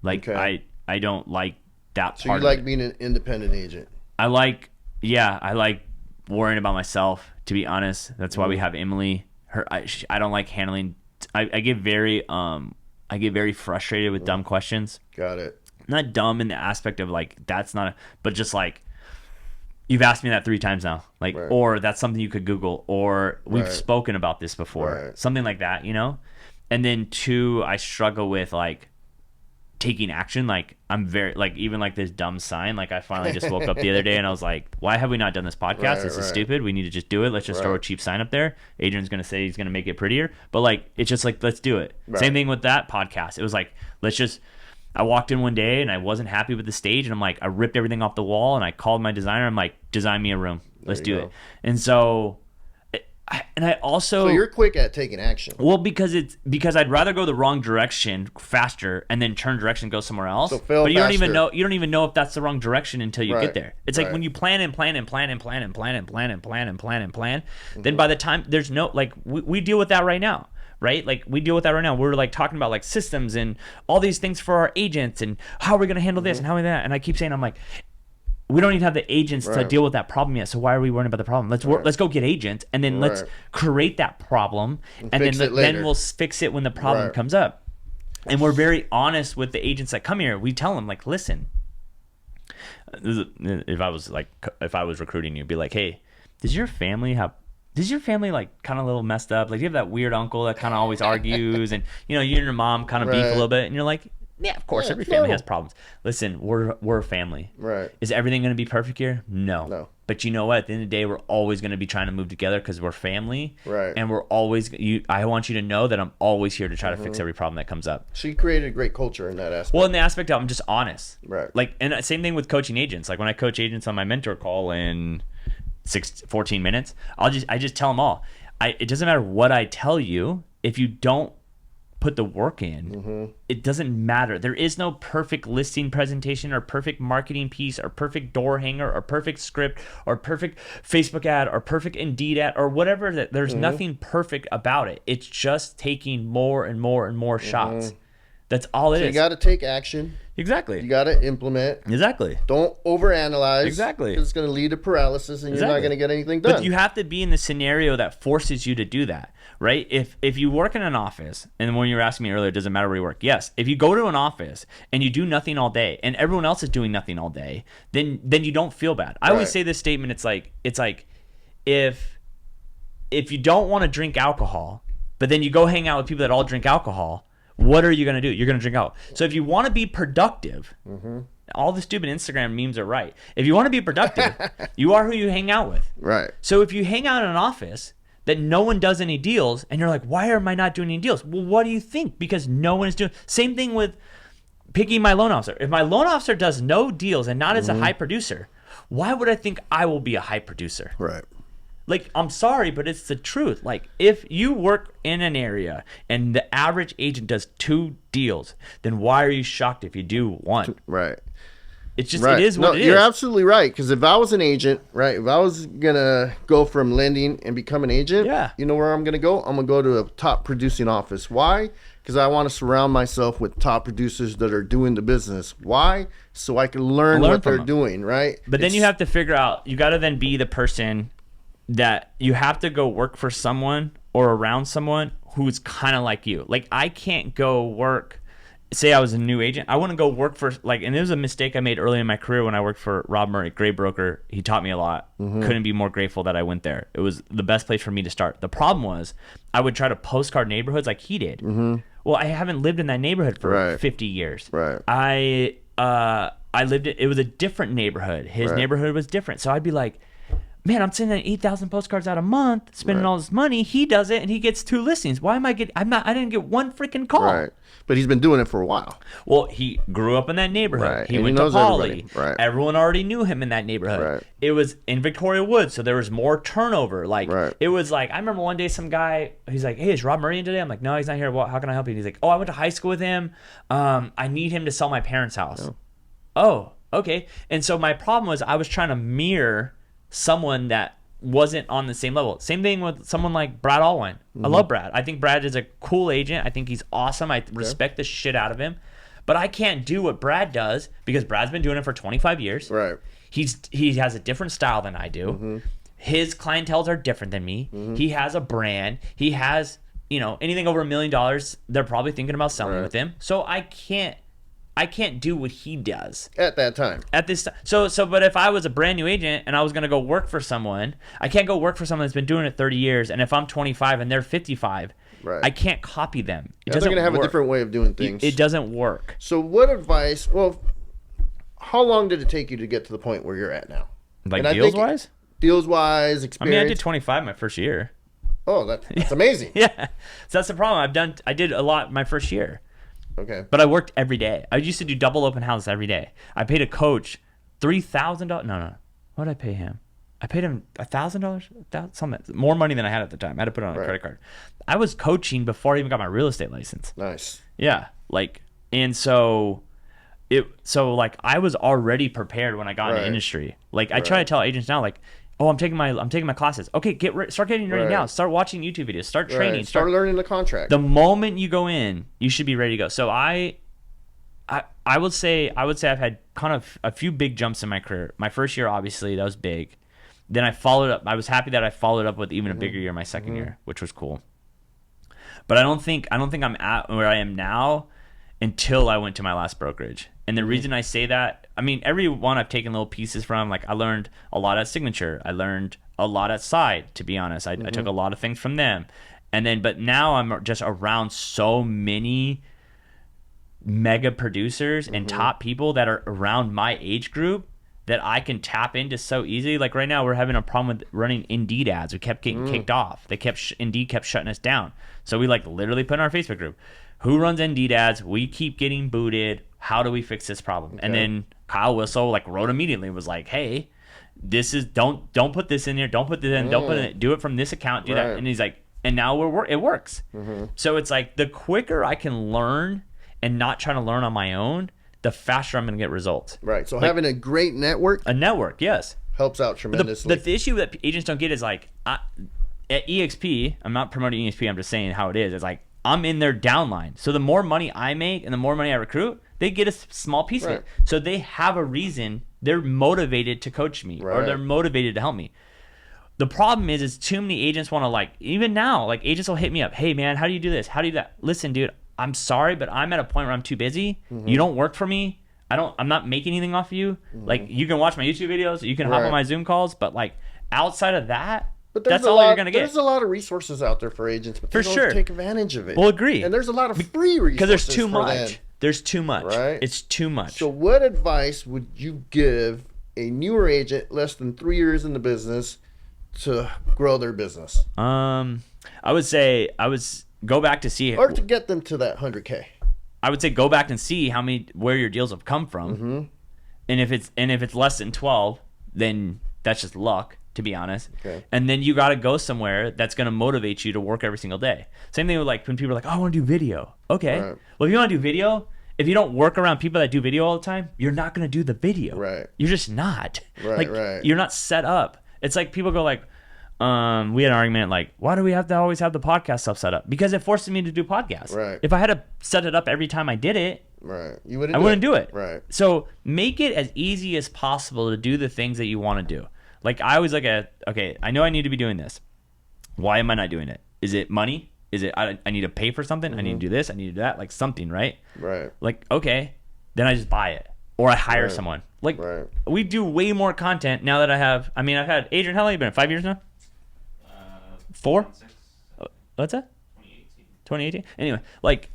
Like, I don't like that So part. you like being an independent agent? I like worrying about myself, to be honest. That's why we have Emily. I don't like handling. I get very frustrated with dumb questions. Got it. Not dumb in the aspect of like that's not, but just like you've asked me that 3 times now, like, Right. or that's something you could Google, or we've Right. spoken about this before, Right. something like that, you know. And then 2, I struggle with like taking action. Like I'm very like even like this dumb sign. Like I finally just woke up the other day and I was like, why have we not done this podcast? Right, This is right. stupid. We need to just do it. Let's just throw a Right. cheap sign up there. Adrian's gonna say he's gonna make it prettier, but like it's just like let's do it. Right. Same thing with that podcast. It was like I walked in one day and I wasn't happy with the stage, and I'm like, I ripped everything off the wall and I called my designer. I'm like, design me a room. Let's do it. And so, I also. So you're quick at taking action. Well, because I'd rather go the wrong direction faster and then turn direction and go somewhere else. So fail but you faster. don't even know if that's the wrong direction until you Right. get there. It's like Right. when you plan and plan and plan and plan and plan and plan and plan and plan and plan, then by the time there's no like we deal with that right now. Right? Like we deal with that right now. We're like talking about like systems and all these things for our agents and how are we going to handle this and how are we that. And I keep saying, I'm like, we don't even have the agents to Right. deal with that problem yet. So why are we worrying about the problem? Let's go get agents and then let's Right. create that problem and fix it then later. we'll fix it when the problem Right. comes up. And we're very honest with the agents that come here. We tell them like, listen, if I was recruiting you, be like, hey, does your family like kind of a little messed up? Like, do you have that weird uncle that kind of always argues and, you know, you and your mom kind of beef a Right. little bit and you're like, yeah, of course, Yeah, every it's family normal. has problems. Listen, we're a family. Right. Is everything going to be perfect here? No. But you know what? At the end of the day, we're always going to be trying to move together because we're family. Right. And we're always, I want you to know that I'm always here to try to fix every problem that comes up. So you created a great culture in that aspect. Well, in the aspect of I'm just honest. Right. Like, and same thing with coaching agents. Like when I coach agents on my mentor call in 14 minutes, I just tell them all. It doesn't matter what I tell you. If you don't put the work in, it doesn't matter. There is no perfect listing presentation or perfect marketing piece or perfect door hanger or perfect script or perfect Facebook ad or perfect Indeed ad or whatever. There's nothing perfect about it. It's just taking more and more and more shots. That's all it is. You got to take action. Exactly. You got to implement. Exactly. Don't overanalyze. Exactly. 'Cause it's going to lead to paralysis, and you're not Exactly. going to get anything done. But you have to be in the scenario that forces you to do that, right? If you work in an office, and when you were asking me earlier, it doesn't matter where you work. Yes, if you go to an office and you do nothing all day, and everyone else is doing nothing all day, then you don't feel bad. I always Right. say this statement. It's like if you don't want to drink alcohol, but then you go hang out with people that all drink alcohol, what are you going to do? You're going to drink alcohol. So if you want to be productive, all the stupid Instagram memes are right. If you want to be productive, you are who you hang out with. Right. So if you hang out in an office that no one does any deals and you're like, why am I not doing any deals? Well, what do you think? Because no one is doing. Same thing with picking my loan officer. If my loan officer does no deals and not as a high producer, why would I think I will be a high producer? Right. Like, I'm sorry, but it's the truth. Like, if you work in an area and the average agent does 2 deals, then why are you shocked if you do 1? Right. It's just, Right. it is what it is. You're absolutely right. Because if I was an agent, right, if I was going to go from lending and become an agent, Yeah. you know where I'm going to go? I'm going to go to a top producing office. Why? Because I want to surround myself with top producers that are doing the business. Why? So I can learn what from they're them. doing, right? But then you have to figure out, you got to then be the person that you have to go work for someone or around someone who's kind of like you. Like, I can't go work, say I was a new agent, I wouldn't go work for, like, and it was a mistake I made early in my career when I worked for Rob Murray, great broker. He taught me a lot. Couldn't be more grateful that I went there. It was the best place for me to start. The problem was I would try to postcard neighborhoods like he did. Well, I haven't lived in that neighborhood for Right. 50 years. Right. I lived it was a different neighborhood. His Right. neighborhood was different. So I'd be like, man, I'm sending 8,000 postcards out a month, spending Right. all this money. He does it and he gets 2 listings. Why am I I didn't get 1 freaking call. Right. But he's been doing it for a while. Well, he grew up in that neighborhood. Right. He And he went to knows Poly. everybody. Right. Everyone already knew him in that neighborhood. Right. It was in Victoria Woods, so there was more turnover. Like, Right. it was like, I remember one day some guy, he's like, hey, is Rob Murray in today? I'm like, no, he's not here. How can I help you? And he's like, oh, I went to high school with him. I need him to sell my parents' house. Oh, okay. And so my problem was I was trying to mirror someone that wasn't on the same level. Same thing with someone like Brad Allwine. I love Brad. I think Brad is a cool agent. I think he's awesome. I respect the shit out of him. But I can't do what Brad does because Brad's been doing it for 25 years. Right. He has a different style than I do. His clientels are different than me. He has a brand. He has, anything over $1 million, they're probably thinking about selling with him. So I can't do what he does at that time. At this time. But if I was a brand new agent and I was going to go work for someone, I can't go work for someone that's been doing it 30 years. And if I'm 25 and they're 55, I can't copy them. They're going to have a different way of doing things. It doesn't work. So what advice, how long did it take you to get to the point where you're at now? Like deals-wise? Deals-wise, experience. I did 25 my first year. Oh, that's amazing. Yeah. So that's the problem. I did a lot my first year. Okay. But I worked every day. I used to do double open houses every day. I paid a coach $3,000. No. What did I pay him? I paid him $1,000, something more money than I had at the time. I had to put it on a credit card. I was coaching before I even got my real estate license. Nice. Yeah, I was already prepared when I got in the industry. I try to tell agents now, oh, I'm taking my classes. Okay, start getting ready now. Start watching YouTube videos. Start training. Start learning the contract. The moment you go in, you should be ready to go. So I would say I've had kind of a few big jumps in my career. My first year, obviously, that was big. Then I followed up. I was happy that I followed up with even a bigger year my second year, which was cool. But I don't think I'm at where I am now until I went to my last brokerage. And the reason I say that, everyone I've taken little pieces from. I learned a lot at Signature. I learned a lot at Side, to be honest. I took a lot of things from them. But now I'm just around so many mega producers and top people that are around my age group that I can tap into so easily. Like right now, we're having a problem with running Indeed ads. We kept getting kicked off. Indeed kept shutting us down. So we literally put in our Facebook group, who runs Indeed ads? We keep getting booted. How do we fix this problem? Okay. And then Kyle Whistle wrote immediately and was like, hey, this is don't put this in here. Don't put this in. Don't put it in. Do it from this account. Do that. And he's like, and now it works. So it's the quicker I can learn and not trying to learn on my own, the faster I'm going to get results. Right. So having a great network. A network, yes. Helps out tremendously. The issue that agents don't get is at EXP, I'm not promoting EXP, I'm just saying how it is. It's I'm in their downline. So the more money I make and the more money I recruit, they get a small piece of it. So they have a reason. They're motivated to coach me or they're motivated to help me. The problem is too many agents want to even now, agents will hit me up. Hey man, how do you do this? How do you do that? Listen, dude, I'm sorry, but I'm at a point where I'm too busy. You don't work for me. I'm not making anything off of you. You can watch my YouTube videos. You can hop on my Zoom calls. But outside of that, that's all you're going to get. There's a lot of resources out there for agents, but they don't take advantage of it. Well, agree. And there's a lot of free resources because there's too much. Them. There's too much. Right? It's too much. So what advice would you give a newer agent less than 3 years in the business to grow their business? I would say go back to see or to get them to that 100K. I would say go back and see where your deals have come from. And if it's less than 12, then that's just luck, to be honest. Okay. And then you got to go somewhere that's going to motivate you to work every single day. Same thing with when people are oh, I want to do video. Okay. Right. Well, if you want to do video, if you don't work around people that do video all the time, you're not going to do the video. Right. You're just not. Right. You're not set up. It's people go we had an argument why do we have to always have the podcast stuff set up? Because it forces me to do podcasts. Right. If I had to set it up every time I did it, I wouldn't do it. Right. So make it as easy as possible to do the things that you want to do. I always okay, I know I need to be doing this. Why am I not doing it? Is it money? Is it I need to pay for something? I need to do this. I need to do that. Something, right? Right. Okay, then I just buy it. Or I hire someone. We do way more content now that I've had Adrian, how long have you been? 5 years now? 4? What's that? 2018. Anyway,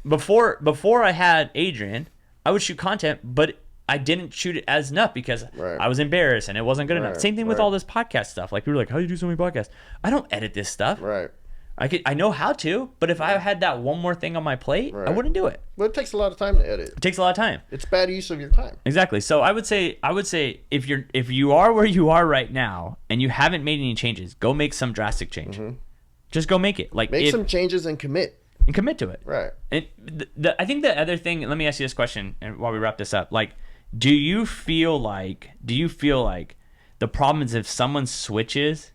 before I had Adrian, I would shoot content, but I didn't shoot it as enough because I was embarrassed and it wasn't good enough. Same thing with all this podcast stuff. People were how do you do so many podcasts? I don't edit this stuff. Right. I know how to, but if I had that one more thing on my plate, I wouldn't do it. Well, it takes a lot of time to edit. It takes a lot of time. It's bad use of your time. Exactly. So I would say if you are where you are right now and you haven't made any changes, go make some drastic change. Just go make it. Make some changes and commit. And commit to it. Right. And I think the other thing, let me ask you this question while we wrap this up. Do you feel like the problem is if someone switches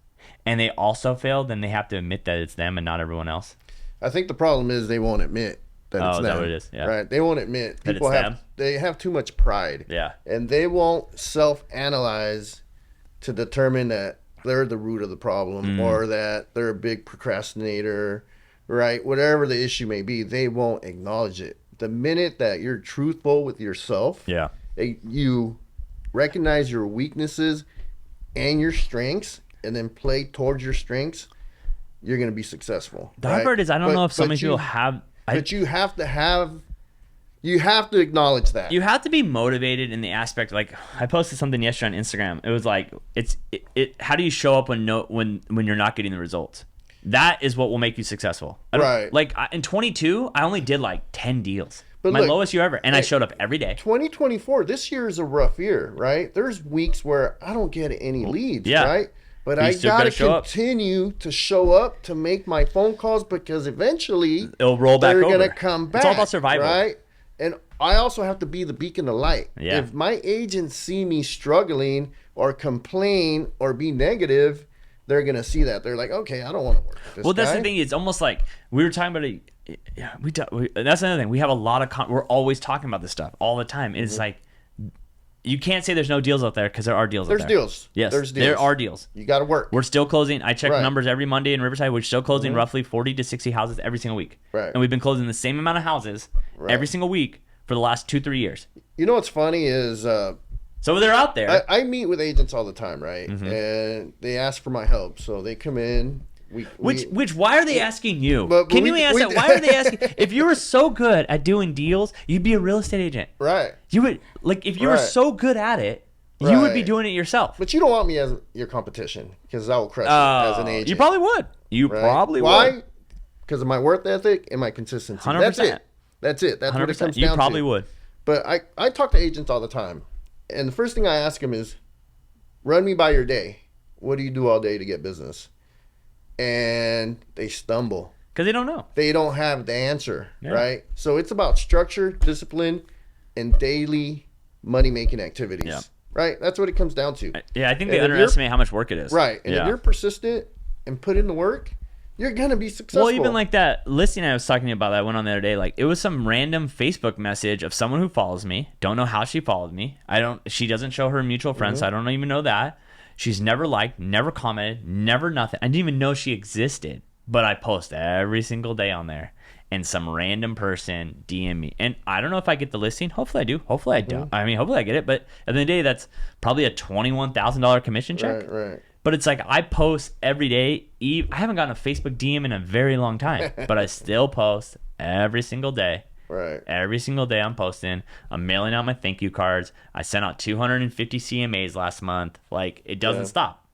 and they also fail, then they have to admit that it's them and not everyone else? I think the problem is they won't admit that Oh, it's is them. that what it is? Yeah. Right? They won't admit. That People it's have them? they have too much pride. Yeah. And they won't self-analyze to determine that they're the root of the problem or that they're a big procrastinator, right? Whatever the issue may be, they won't acknowledge it. The minute that you're truthful with yourself, Yeah. you recognize your weaknesses and your strengths and then play towards your strengths, you're going to be successful. The hard part is I don't know if so many people have. But you have to acknowledge that. You have to be motivated in the aspect, like I posted something yesterday on Instagram. It was like how do you show up when you're not getting the results? That is what will make you successful. Right. Like in 22, I only did like 10 deals. But my look, lowest year ever, and I showed up every day. 2024, this year is a rough year, right? There's weeks where I don't get any leads, Yeah. right? But I still gotta gotta continue to show up to make my phone calls because eventually It'll roll back they're over. gonna come back. It's all about survival. Right? And I also have to be the beacon of light. Yeah. If my agents see me struggling or complain or be negative, they're gonna see that. They're like, okay, I don't want to work with this guy. That's the thing. It's almost like we were talking about that's another thing. We have a lot of we're always talking about this stuff all the time. It's like you can't say there's no deals out there because there are deals out there. There's deals. Yes, There's deals. there are deals. You got to work. We're still closing. I check Right. numbers every Monday in Riverside. We're still closing roughly 40 to 60 houses every single week. Right. And we've been closing the same amount of houses every single week for the last 2-3 years. You know what's funny is So they're out there. I meet with agents all the time, right? And they ask for my help. So they come in. Which why are they asking you? But Can we- you answer we- that? Why are they asking? If you were so good at doing deals, you'd be a real estate agent. Right. You would if you were Right. so good at it, you would be Right. doing it yourself. But you don't want me as your competition because I will crush it as an agent. You probably would. You right? probably would. Why? Because of my work ethic and my consistency. 100%. That's it. That's what it 100%. comes down to. You probably would. But I talk to agents all the time. And the first thing I ask them is, run me by your day. What do you do all day to get business? And they stumble. Because they don't know. They don't have the answer, right? So it's about structure, discipline, and daily money-making activities, Yeah. right? That's what it comes down to. Yeah, I think And they if you're- underestimate how much work it is. Right. And Yeah. if you're persistent and put in the work, you're going to be successful. Well, even like that listing I was talking about that went on the other day, like it was some random Facebook message of someone who follows me. Don't know how she followed me. She doesn't show her mutual friends, so I don't even know that. She's never liked, never commented, never nothing. I didn't even know she existed, but I post every single day on there. And some random person DM me. And I don't know if I get the listing. Hopefully I do. Hopefully I don't. I mean, hopefully I get it. But at the end of the day, that's probably a $21,000 commission check. Right. But it's like I post every day. I haven't gotten a Facebook DM in a very long time, but I still post every single day. Right. Every single day I'm posting. I'm mailing out my thank you cards. I sent out 250 CMAs last month. Like, it doesn't stop.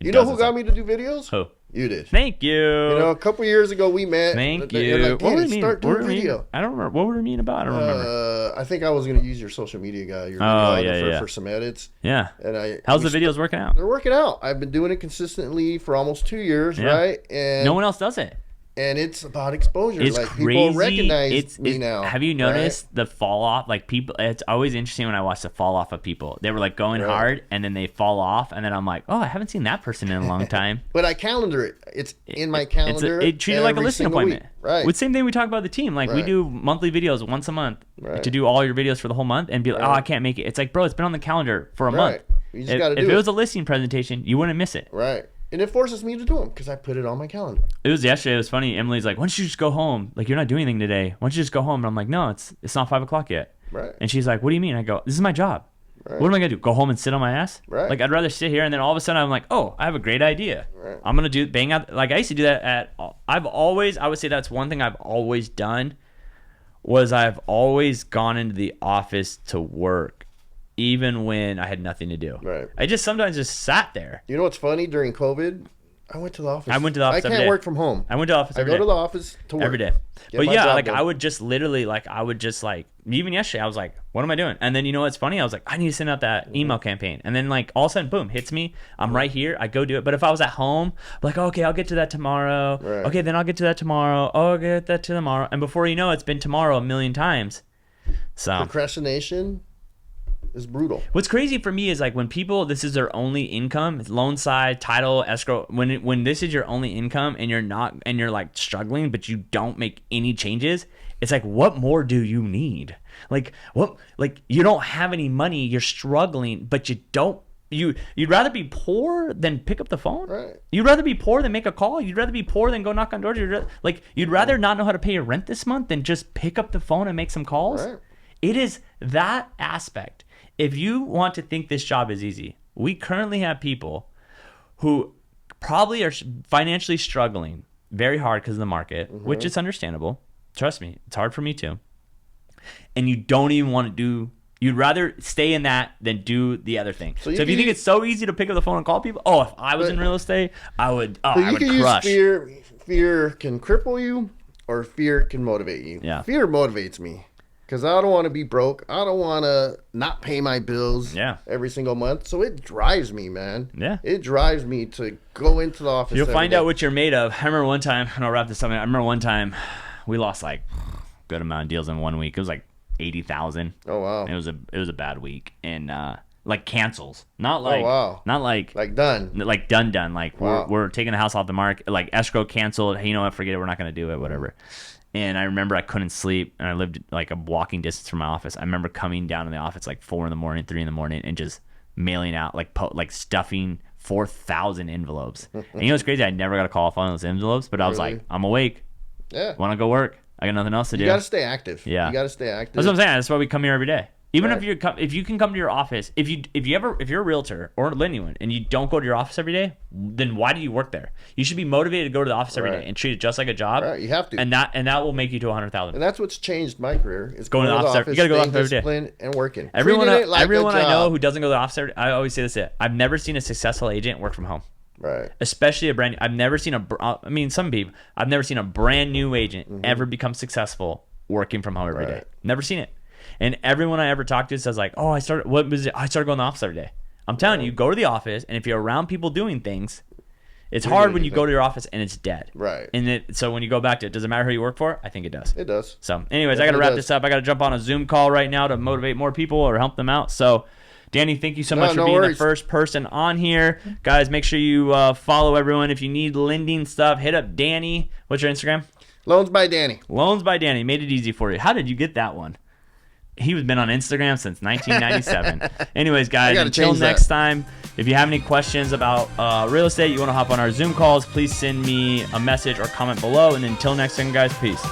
You know who got me to do videos? Who? You did. Thank you. You know, a couple years ago we met. Thank You're you. like, What were Danny, we start mean? doing video. I don't remember. What were we mean about? I don't remember. I think I was going to use your social media guy, your Oh, videographer yeah. for some edits. Yeah. And How's the videos working out? They're working out. I've been doing it consistently for almost 2 years, right? And No one else does it. And it's about exposure. It's like crazy. people recognize me now. Have you noticed the fall off? Like people, it's always interesting when I watch the fall off of people. They were like going hard, and then they fall off, and then I'm like, oh, I haven't seen that person in a long time. But I calendar it. It's in my calendar. It treated like a listing appointment. Week. Right. With same thing we talk about the team. Like we do monthly videos once a month to do all your videos for the whole month, and be like, oh, I can't make it. It's like, bro, it's been on the calendar for a month. You just got to do it. If it was a listing presentation, you wouldn't miss it. Right. And it forces me to do them because I put it on my calendar. It was yesterday. It was funny. Emily's like, why don't you just go home? Like, you're not doing anything today. Why don't you just go home? And I'm like, no, it's not 5 o'clock yet. Right. And she's like, what do you mean? I go, this is my job. Right. What am I going to do? Go home and sit on my ass? Right. Like, I'd rather sit here. And then all of a sudden I'm like, oh, I have a great idea. Right. I'm going to bang out. Like, I used to do that I would say that's one thing I've always done was I've always gone into the office to work. Even when I had nothing to do. Right. I just sometimes just sat there. You know what's funny? During COVID, I went to the office. I went to the office I every can't day. work from home. I went to the office every day. I go to the office to work. Every day. Get But my yeah, job like done. I would just literally even yesterday I was like, what am I doing? And then you know what's funny? I was like, I need to send out that email campaign. And then like all of a sudden, boom, hits me. I'm right here. I go do it. But if I was at home, I'm like, okay, I'll get to that tomorrow. Right. Okay, then I'll get to that tomorrow. Oh, I'll get that to tomorrow. And before you know it, it's been tomorrow a million times. So Procrastination It's brutal. What's crazy for me is like when people, this is their only income, loan side, title, escrow. When this is your only income and you're like struggling, but you don't make any changes, it's like, what more do you need? Like you don't have any money, you're struggling, but you'd rather be poor than pick up the phone. Right. You'd rather be poor than make a call. You'd rather be poor than go knock on doors. You'd rather not know how to pay your rent this month than just pick up the phone and make some calls. Right. It is that aspect. If you want to think this job is easy, we currently have people who probably are financially struggling very hard because of the market, which is understandable. Trust me, it's hard for me too. And you don't even want to do, you'd rather stay in that than do the other thing. So if you think it's so easy to pick up the phone and call people, if I was in real estate, I would crush. Use fear can cripple you or fear can motivate you. Yeah. Fear motivates me. Because I don't want to be broke. I don't want to not pay my bills every single month. So it drives me, man. Yeah. It drives me to go into the office. You'll find out what you're made of. I remember one time, and I'll wrap this up. I remember one time we lost like a good amount of deals in 1 week. It was like 80,000. Oh, wow. It was a bad week. And like cancels. Not like done. Like done. Like we're taking the house off the market. Like escrow canceled. Hey, you know what? Forget it. We're not going to do it. Whatever. And I remember I couldn't sleep, and I lived like a walking distance from my office. I remember coming down to the office like 4 a.m, 3 a.m, and just mailing out like stuffing 4,000 envelopes. And you know what's crazy? I never got a call off on those envelopes, but I was like, I'm awake. Yeah. Want to go work? I got nothing else to do. You got to stay active. Yeah. You got to stay active. That's what I'm saying. That's why we come here every day. Even if you can come to your office, if you're a realtor or anyone and you don't go to your office every day, then why do you work there? You should be motivated to go to the office every day and treat it just like a job. Right, you have to. And that will make you to 100,000. And that's what's changed my career. Is going to the office. You got to go to the office every day. And working. Everyone I know who doesn't go to the office every day, I always say this: I've never seen a successful agent work from home. Right. Especially I've never seen some people. I've never seen a brand new agent ever become successful working from home every day. Never seen it. And everyone I ever talked to says like, I started going to the office every day. I'm telling you, go to the office, and if you're around people doing things, it's hard when you go to your office and it's dead. Right. And so when you go back to it, does it matter who you work for? I think it does. It does. So anyways, I got to wrap this up. I got to jump on a Zoom call right now to motivate more people or help them out. So Danny, thank you so much for being the first person on here. Guys, make sure you follow everyone. If you need lending stuff, hit up Danny. What's your Instagram? Loans by Danny. Loans by Danny. Made it easy for you. How did you get that one? He's been on Instagram since 1997. Anyways, guys, until next time, if you have any questions about real estate, you want to hop on our Zoom calls, please send me a message or comment below. And until next time, guys, peace.